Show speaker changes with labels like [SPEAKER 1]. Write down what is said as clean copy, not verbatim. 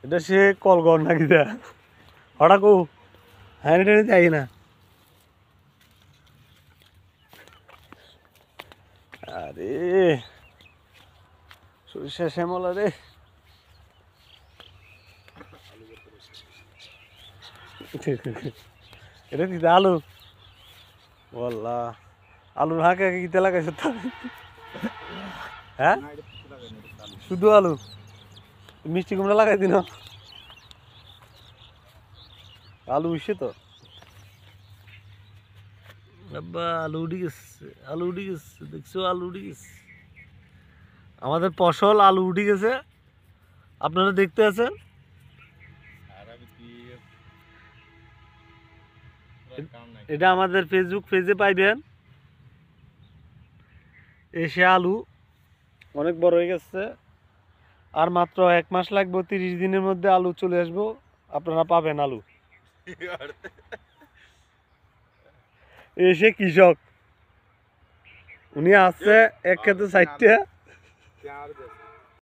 [SPEAKER 1] এটা সে কলগর নাকি দা হঠাৎ কো হ্যাঁ টেনে যাই না আরে সরিষা শ্যামলা রে এটা কি আলু বললা আলুর হাঁকে কিতে লাগাইছো তো হ্যাঁ শুধু আলু মিষ্টি কুমড়া লাগাই দিন আলু উঠছে তো আব্বা আলু উঠে গেছে আলু উঠে গেছে দেখছো আলু উঠে গেছে আমাদের ফসল আলু উঠে গেছে আপনারা দেখতে আছেন এটা আমাদের ফেসবুক পেজে পাইবেন এসে আলু অনেক বড় হয়ে গেছে আর মাত্র 1 মাস লাগবে 30 দিনের মধ্যে আলু চলে আসবো আপনারা পাবেন আলু এসে কৃষক উনি আছে এক ক্ষেত্রে 60টা